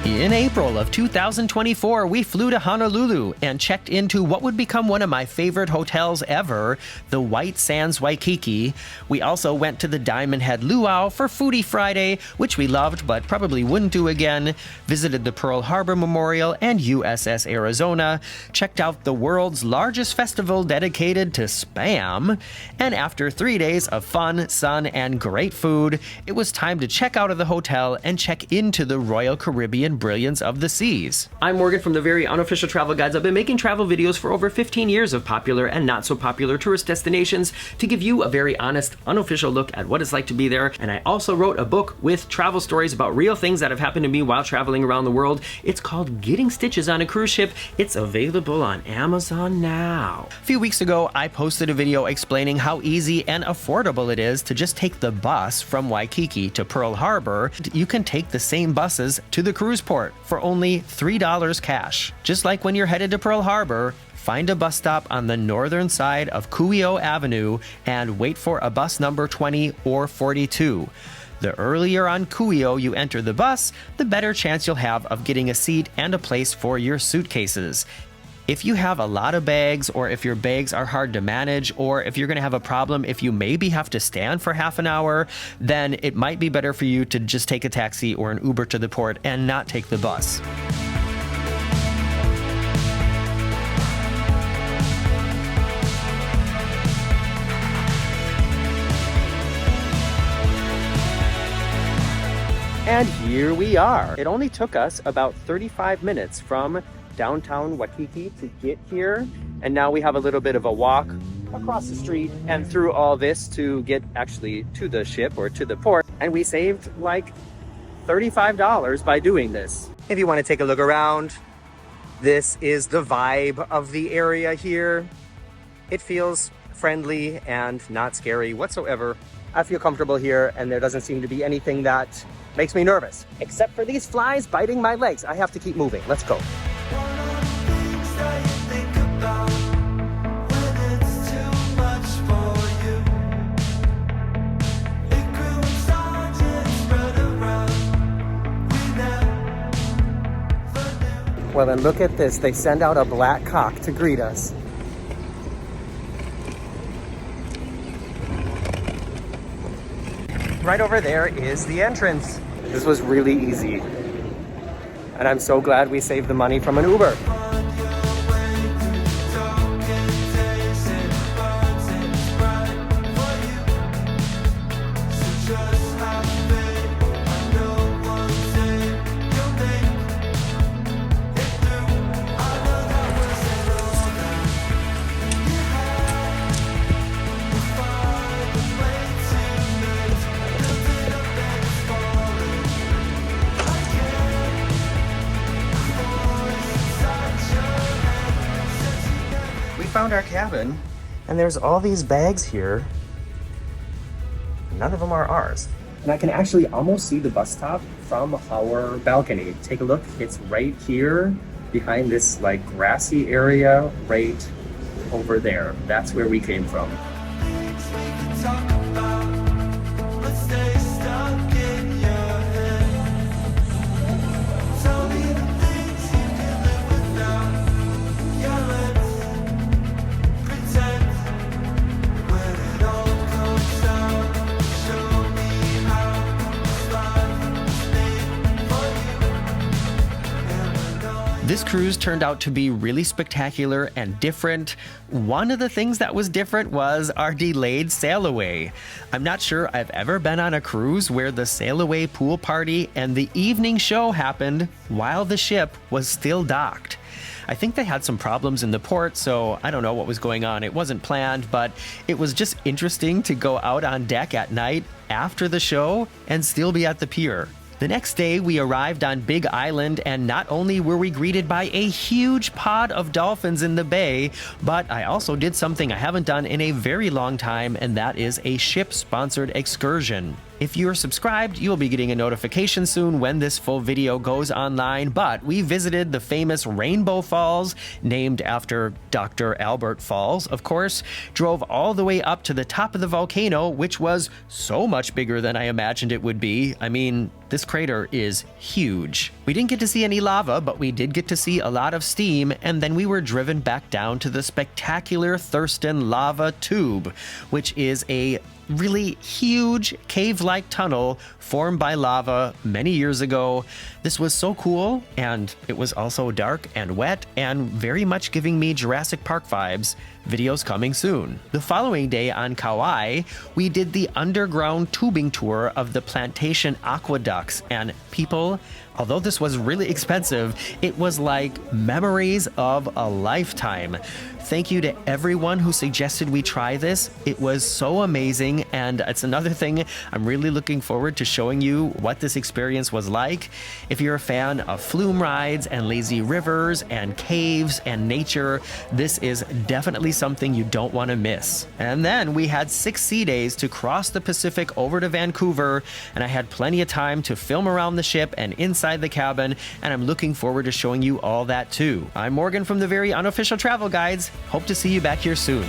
In April of 2024, we flew to Honolulu and checked into what would become one of my favorite hotels ever, the White Sands Waikiki. We also went to the Diamond Head Luau for Foodie Friday, which we loved but probably wouldn't do again, visited the Pearl Harbor Memorial and USS Arizona, checked out the world's largest festival dedicated to Spam, and after 3 days of fun, sun, and great food, it was time to check out of the hotel and check into the Royal Caribbean Brilliance of the Seas. I'm Morgan from the Very Unofficial Travel Guides. I've been making travel videos for over 15 years of popular and not so popular tourist destinations to give you a very honest, unofficial look at what it's like to be there. And I also wrote a book with travel stories about real things that have happened to me while traveling around the world. It's called Getting Stitches on a Cruise Ship. It's available on Amazon now. A few weeks ago, I posted a video explaining how easy and affordable it is to just take the bus from Waikiki to Pearl Harbor. You can take the same buses to the cruise port for only $3 cash. Just like when you're headed to Pearl Harbor, find a bus stop on the northern side of Kuio Avenue and wait for a bus number 20 or 42. The earlier on Kuio you enter the bus, the better chance you'll have of getting a seat and a place for your suitcases. If you have a lot of bags, or if your bags are hard to manage, or if you're going to have a problem if you maybe have to stand for half an hour, then it might be better for you to just take a taxi or an Uber to the port and not take the bus. And here we are. It only took us about 35 minutes from downtown Waikiki to get here, and now we have a little bit of a walk across the street and through all this to get actually to the ship or to the port, and we saved like $35 by doing this. If you want to take a look around, this is the vibe of the area here. It feels friendly and not scary whatsoever. I feel comfortable here, and there doesn't seem to be anything that makes me nervous, except for these flies biting my legs. I have to keep moving. Let's go. Well, then look at this. They send out a black cock to greet us. Right over there is the entrance. This was really easy. And I'm so glad we saved the money from an Uber. Found our cabin, and there's all these bags here. None of them are ours. And I can actually almost see the bus stop from our balcony. Take a look, it's right here behind this like grassy area right over there. That's where we came from. This cruise turned out to be really spectacular and different. One of the things that was different was our delayed sailaway. I'm not sure I've ever been on a cruise where the sailaway pool party and the evening show happened while the ship was still docked. I think they had some problems in the port, so I don't know what was going on. It wasn't planned, but it was just interesting to go out on deck at night after the show and still be at the pier. The next day, we arrived on Big Island, and not only were we greeted by a huge pod of dolphins in the bay, but I also did something I haven't done in a very long time, and that is a ship-sponsored excursion. If you're subscribed, you'll be getting a notification soon when this full video goes online, but we visited the famous Rainbow Falls, named after Dr. Albert Falls, of course, drove all the way up to the top of the volcano, which was so much bigger than I imagined it would be. I mean, this crater is huge. We didn't get to see any lava, but we did get to see a lot of steam, and then we were driven back down to the spectacular Thurston Lava Tube, which is a really huge cave-like tunnel formed by lava many years ago. This was so cool, and it was also dark and wet and very much giving me Jurassic Park vibes. Videos coming soon. The following day on Kauai, we did the underground tubing tour of the plantation aqueducts, and people, although this was really expensive, it was like memories of a lifetime. Thank you to everyone who suggested we try this. It was so amazing, and it's another thing I'm really looking forward to showing you what this experience was like. If you're a fan of flume rides and lazy rivers and caves and nature, this is definitely something you don't want to miss. And then we had 6 sea days to cross the Pacific over to Vancouver, and I had plenty of time to film around the ship and inside the cabin, and I'm looking forward to showing you all that too. I'm Morgan from the Very Unofficial Travel Guides. Hope to see you back here soon.